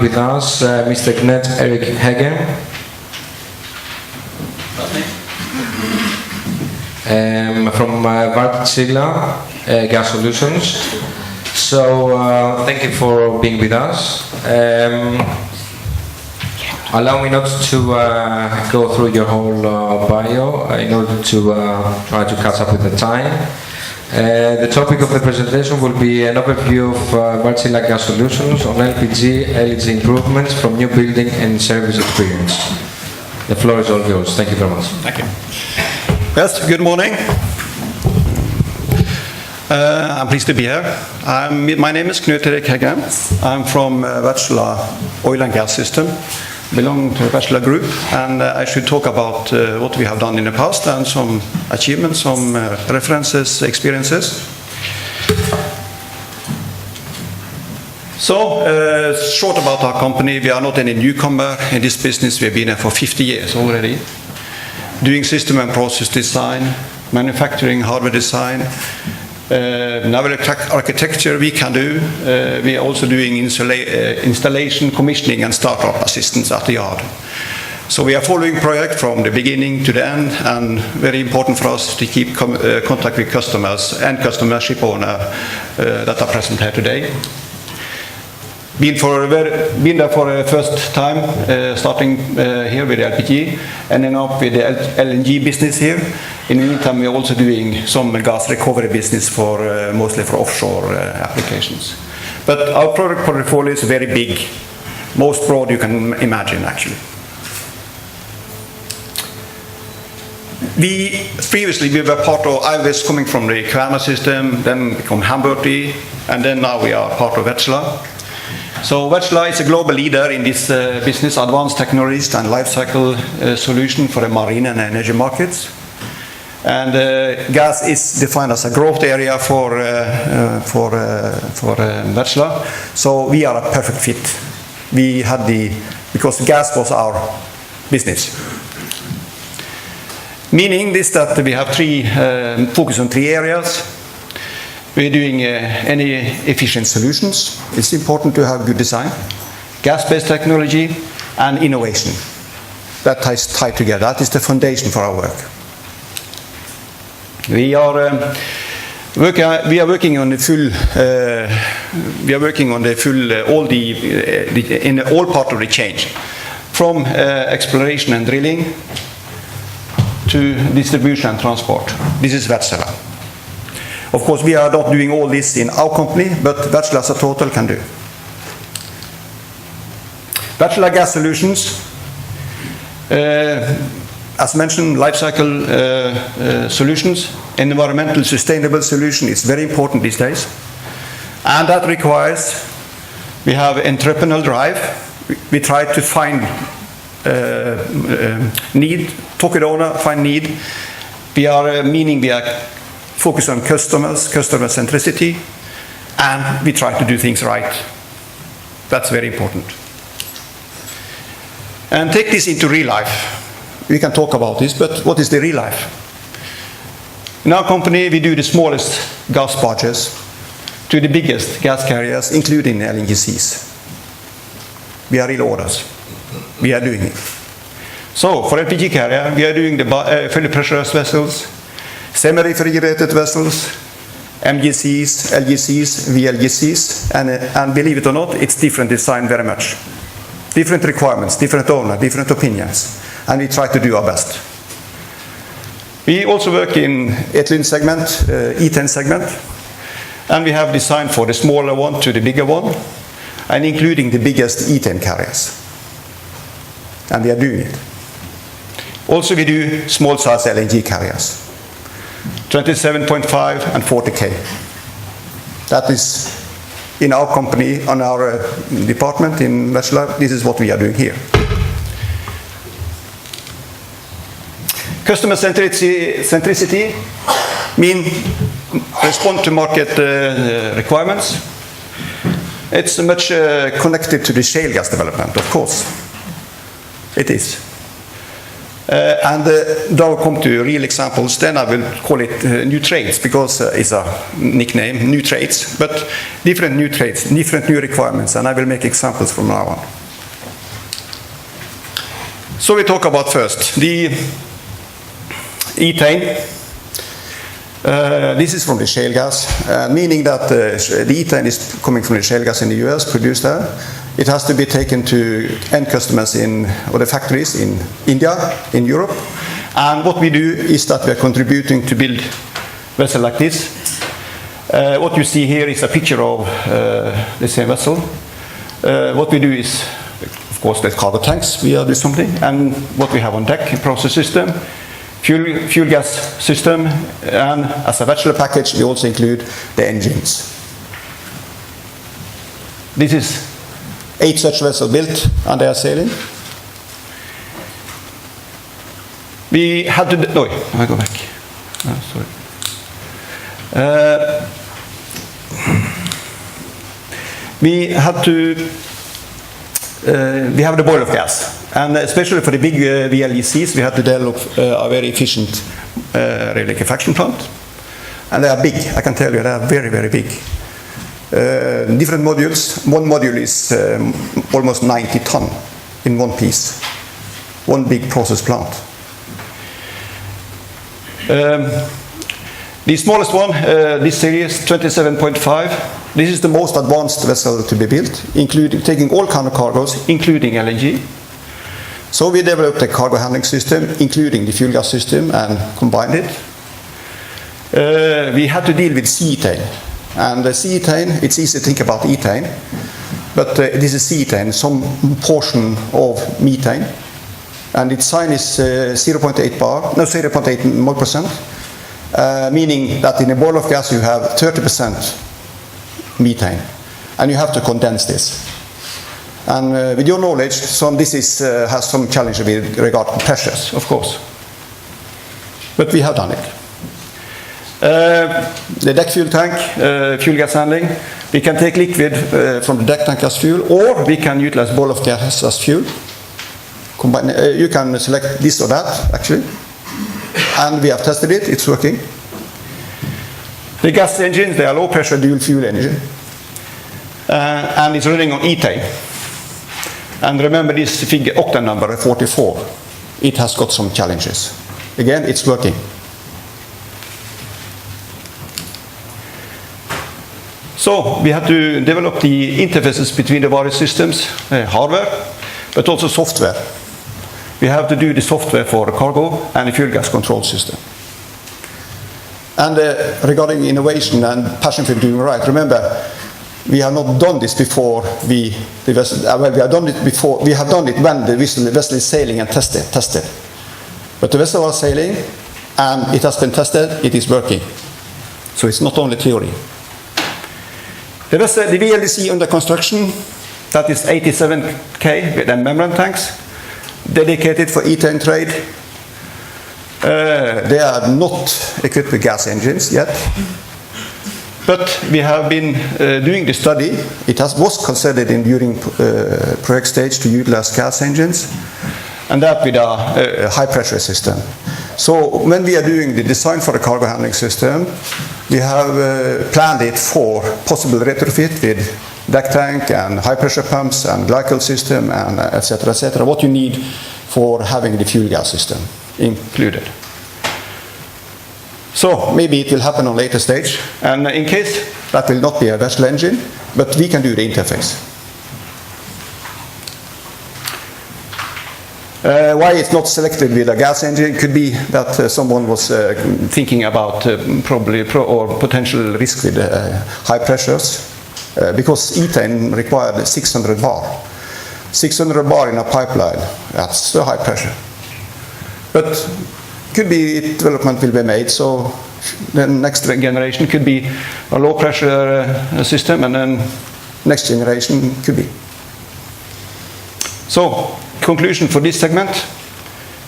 With us, Mr. Knut Erik Heggem, from Wartsila Gas Solutions. So, thank you for being with us. Allow me not to go through your whole bio in order to try to catch up with the time. The topic of the presentation will be an overview of Wartsila Gas Solutions on LPG, LNG improvements from new building and service experience. The floor is all yours. Thank you very much. Thank you. Yes, good morning. I'm pleased to be here. My name is Knut Erik Heggem. I'm from Wartsila Oil and Gas System. Belong to the Wartsila Group, and I should talk about what we have done in the past and some achievements, some references, experiences. So, short about our company. We are not any newcomer in this business. We have been here for 50 years already, doing system and process design, manufacturing, hardware design, naval architecture we can do. We are also doing installation, commissioning and startup assistance at the yard. So we are following project from the beginning to the end, and very important for us to keep contact with customers and customer ship owner that are present here today. Been there for the first time, starting here with the LPG, ending up with the LNG business here. In the meantime, we are also doing some gas recovery business for mostly for offshore applications. But our product portfolio is very big, most broad you can imagine actually. Previously we were part of, I was coming from the Kværner system, then become Hamburti, and then now we are part of Wartsila. So Wartsila is a global leader in this business, advanced technologies and life cycle solution for the marine and energy markets. And gas is defined as a growth area for Wartsila. So we are a perfect fit. We had because gas was our business. Meaning this that we have focus on three areas. We're doing any efficient solutions. It's important to have good design, gas-based technology, and innovation. That ties tied together. That is the foundation for our work. We are working on the full. In all part of the change, from exploration and drilling to distribution and transport. This is Wartsila. Of course, we are not doing all this in our company, but Wartsila as a total can do. Wartsila Gas Solutions, as mentioned, life cycle solutions, environmental sustainable solution is very important these days. And that requires, we have entrepreneurial drive. We try to find need, talk with owner, find need. We are focus on customer centricity, and we try to do things right. That's very important. And take this into real life. We can talk about this, but what is the real life? In our company, we do the smallest gas barges to the biggest gas carriers, including LNGCs. We are real orders. We are doing it. So, for LPG carrier, we are doing the fully pressurized vessels, semi-refrigerated vessels, MGCs, LGCs, VLGCs, and believe it or not, it's different design very much. Different requirements, different owner, different opinions, and we try to do our best. We also work in ethylene segment, ethane segment, and we have designed for the smaller one to the bigger one, and including the biggest ethane carriers. And we are doing it. Also we do small size LNG carriers. 27.5 and 40K. That is in our company, on our department in Wartsila. This is what we are doing here. Customer centricity mean respond to market requirements. It's much connected to the shale gas development, of course. It is. Now I come to real examples, then I will call it new trades, because it's a nickname, new trades, but different new trades, different new requirements, and I will make examples from now on. So we talk about first the ethane. This is from the shale gas, meaning that the ethane is coming from the shale gas in the US, produced there. It has to be taken to end customers or the factories in India, in Europe. And what we do is that we are contributing to build vessels like this. What you see here is a picture of the same vessel. What we do is, of course, the cargo tanks, we do something. And what we have on deck, process system, fuel gas system, and as a bachelor package, we also include the engines. This is 8 such vessels built, and they are sailing. We had to, no, I go back. Oh, sorry. We had to, we have the boil-off gas. And especially for the big VLECs, we had to develop a very efficient liquefaction plant. And they are big, I can tell you, they are very, very big. Different modules. One module is almost 90 ton in one piece. One big process plant. The smallest one, this series, 27.5. This is the most advanced vessel to be built, including taking all kind of cargoes, including LNG. So we developed a cargo handling system, including the fuel gas system, and combined it. We had to deal with sea ethane. And the sea ethane, it's easy to think about ethane, but this is sea ethane, some portion of methane. And its sign is 0.8 more percent, meaning that in a boil of gas you have 30% methane, and you have to condense this. And with your knowledge, this has some challenge with regard to pressures, of course. But we have done it. The deck fuel tank, fuel gas handling. We can take liquid from the deck tank as fuel, or we can utilize boil of gas as fuel. You can select this or that, actually. And we have tested it, it's working. The gas engines, they are low pressure dual fuel engine. And it's running on ethane. And remember this figure, octane number 44. It has got some challenges. Again, it's working. So we have to develop the interfaces between the various systems, hardware, but also software. We have to do the software for the cargo and the fuel gas control system. And regarding innovation and passion for doing right, remember, we have not done this before. We have done it before. We have done it when the vessel is sailing and tested. But the vessel was sailing, and it has been tested. It is working. So it's not only theory. The vessel, the VLEC under construction, that is 87K with membrane tanks, dedicated for ethane trade. They are not equipped with gas engines yet. But we have been doing the study. It was considered during project stage to utilize gas engines, and that with a high pressure system. So when we are doing the design for the cargo handling system, we have planned it for possible retrofit with deck tank and high pressure pumps and glycol system and etc. etc. What you need for having the fuel gas system included. So maybe it will happen on later stage, and in case that will not be a vessel engine, but we can do the interface. Why it's not selected with a gas engine could be that someone was thinking about or potential risk with high pressures, because ethane required 600 bar. 600 bar in a pipeline, that's a high pressure. But could be development will be made, so the next generation could be a low pressure system, and then next generation could be. So, conclusion for this segment: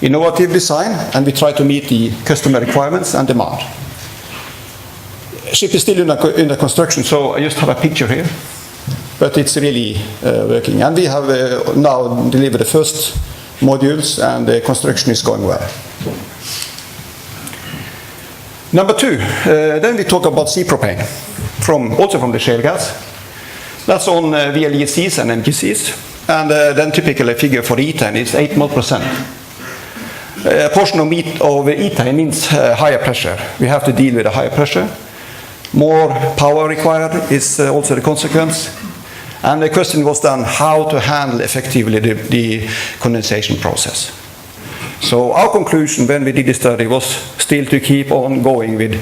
innovative design, and we try to meet the customer requirements and demand. Ship is still under construction, so I just have a picture here, but it's really working. And we have now delivered the first modules, and the construction is going well. Number 2, then we talk about sea propane, also from the shale gas. That's on VLECs and MGCs, and then typically a figure for ethane is 8 mol%. A portion of ethane means higher pressure. We have to deal with a higher pressure. More power required is also the consequence. And the question was then how to handle effectively the condensation process. So our conclusion when we did the study was still to keep on going with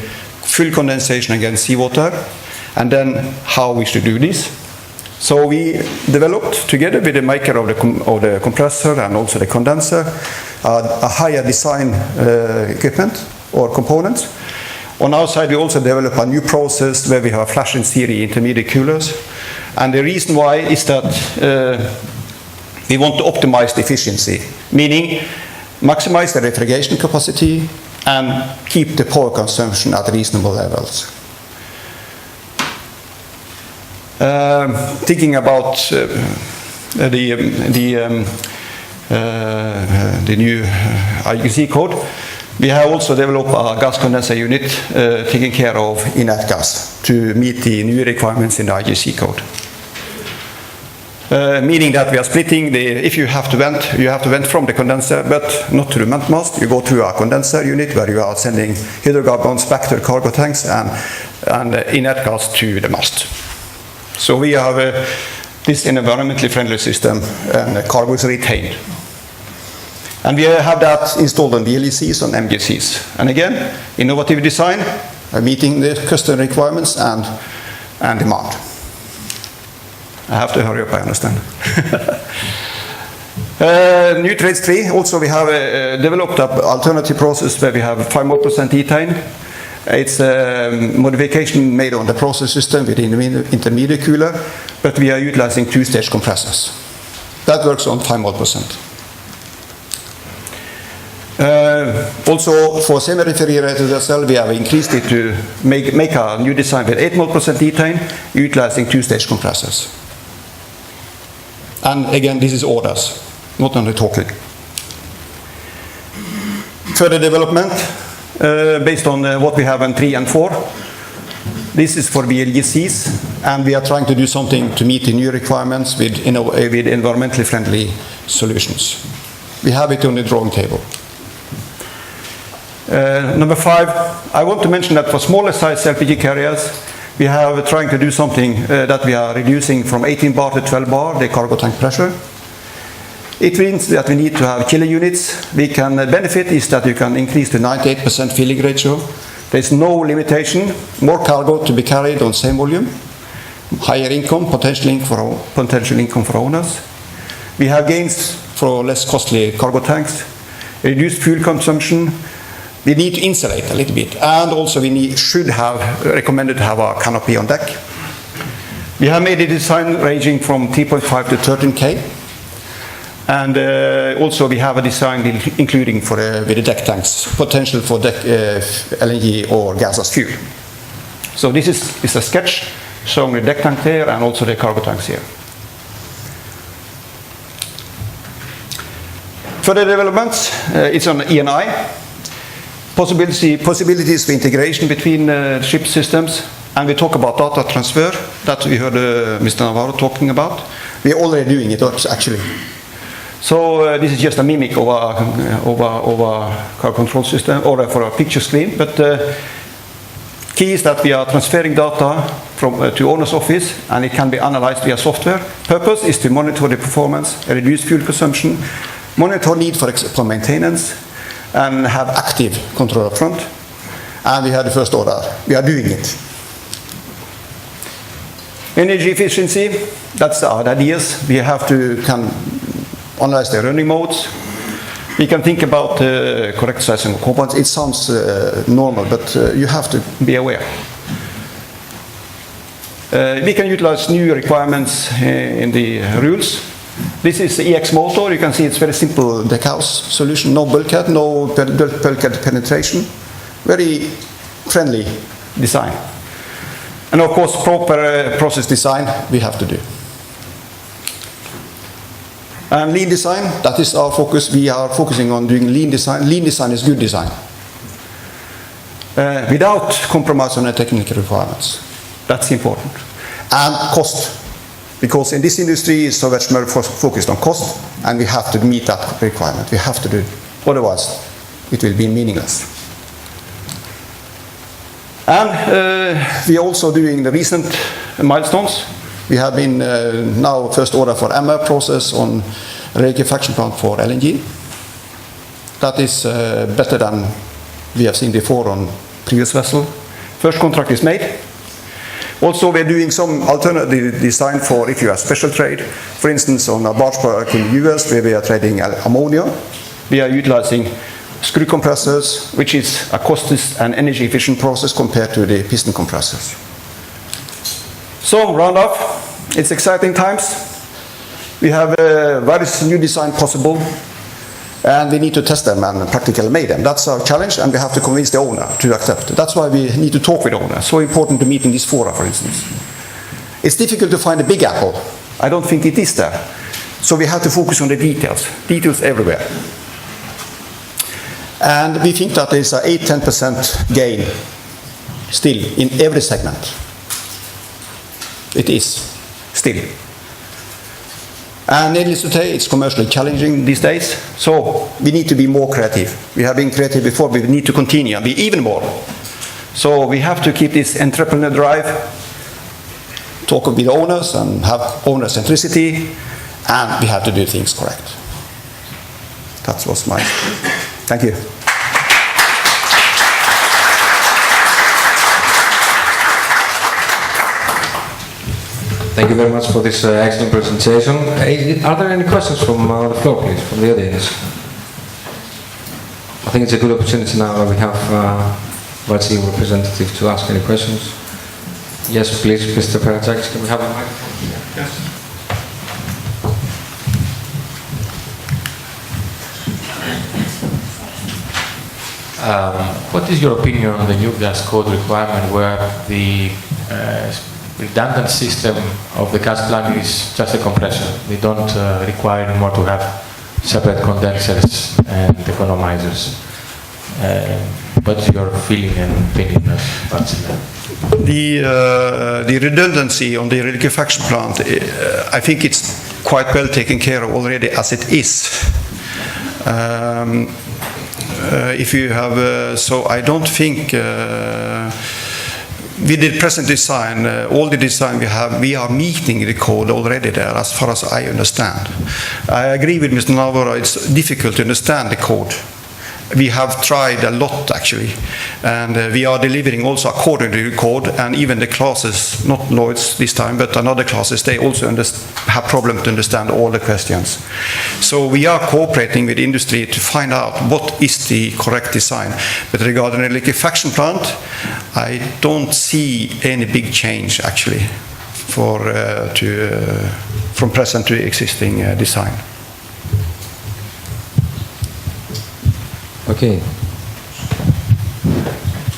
full condensation against seawater, and then how we should do this. So we developed together with the maker of the compressor and also the condenser a higher design equipment or components. On our side we also developed a new process where we have flash in series intermediate coolers. And the reason why is that we want to optimize the efficiency, meaning maximize the refrigeration capacity and keep the power consumption at reasonable levels. Thinking about the new IGC code, we have also developed a gas condenser unit taking care of inert gas to meet the new requirements in the IGC code. Meaning that we are splitting if you have to vent from the condenser, but not to the vent mast. You go through a condenser unit where you are sending hydrocarbons back to the cargo tanks and inert gas to the mast. So we have this in an environmentally friendly system, and the cargo is retained. And we have that installed on VLECs and MGCs. And again, innovative design, meeting the customer requirements and demand. I have to hurry up, I understand. New trades 3, also we have developed an alternative process where we have 5 more % ethane. It's a modification made on the process system with the intermediate cooler, but we are utilizing 2-stage compressors. That works on 5 more %. Also for semi-refrigerated vessel, we have increased it to make a new design with 8 more % ethane, utilizing 2-stage compressors. And again, this is orders, not only talking. Further development based on what we have in 3 and 4. This is for VLECs, and we are trying to do something to meet the new requirements with environmentally friendly solutions. We have it on the drawing table. Number 5, I want to mention that for smaller size LPG carriers, we are trying to do something that we are reducing from 18 bar to 12 bar, the cargo tank pressure. It means that we need to have chiller units. The benefit is that you can increase to 98% filling ratio. There is no limitation, more cargo to be carried on same volume, higher income, potential income for owners. We have gains for less costly cargo tanks, reduced fuel consumption. We need to insulate a little bit, and also we should have recommended to have a canopy on deck. We have made a design ranging from 3.5 to 13K, and also we have a design including with the deck tanks, potential for deck LNG or gas as fuel. So this is a sketch showing the deck tank there and also the cargo tanks here. Further developments, it's on E&I. Possibilities for integration between ship systems, and we talk about data transfer that we heard Mr. Navarro talking about. We are already doing it actually. So this is just a mimic of a car control system or for a picture screen, but key is that we are transferring data to owner's office, and it can be analyzed via software. Purpose is to monitor the performance, reduce fuel consumption, monitor need for maintenance, and have active control up front. And we had the first order. We are doing it. Energy efficiency, that's our ideas. We have to analyze the running modes. We can think about correct sizing of components. It sounds normal, but you have to be aware. We can utilize new requirements in the rules. This is the EX motor. You can see it's very simple deckhouse solution. No bulkhead, no bulkhead penetration. Very friendly design. And of course, proper process design we have to do. And lean design, that is our focus. We are focusing on doing lean design. Lean design is good design. Without compromise on the technical requirements. That's important. And cost. Because in this industry it's so much more focused on cost, and we have to meet that requirement. We have to do it. Otherwise, it will be meaningless. And we are also doing the recent milestones. We have been now first order for MR process on liquefaction plant for LNG. That is better than we have seen before on previous vessel. First contract is made. Also, we're doing some alternative design for if you have special trade. For instance, on a barge product in the US where we are trading ammonia, we are utilizing screw compressors, which is a cost and energy efficient process compared to the piston compressors. So, round off, it's exciting times. We have various new design possible, and we need to test them and practically make them. That's our challenge, and we have to convince the owner to accept. That's why we need to talk with the owner. So important to meet in this fora, for instance. It's difficult to find a big apple. I don't think it is there. So we have to focus on the details. Details everywhere. And we think that there's an 8-10% gain still in every segment. It is still. And needless to say, it's commercially challenging these days, so we need to be more creative. We have been creative before, but we need to continue and be even more. So we have to keep this entrepreneur drive, talk with owners and have owner centricity, and we have to do things correct. That was my... Thank you. Thank you very much for this excellent presentation. Are there any questions from the floor, please, from the audience? I think it's a good opportunity now that we have Wartsila representative to ask any questions. Yes, please, Mr. Piraeus, can we have a microphone? Yes. What is your opinion on the new gas code requirement where the redundant system of the gas plant is just a compressor? They don't require anymore to have separate condensers and economizers. What's your feeling and opinion of Wartsila? The redundancy on the liquefaction plant, I think it's quite well taken care of already as it is. If you have, so I don't think with the present design, all the design we have, we are meeting the code already there, as far as I understand. I agree with Mr. Navarro, it's difficult to understand the code. We have tried a lot, actually, and we are delivering also according to the code, and even the classes, not Lloyd's this time, but another classes, they also have problems to understand all the questions. So we are cooperating with industry to find out what is the correct design. But regarding the liquefaction plant, I don't see any big change, actually, for from present to existing design. Okay.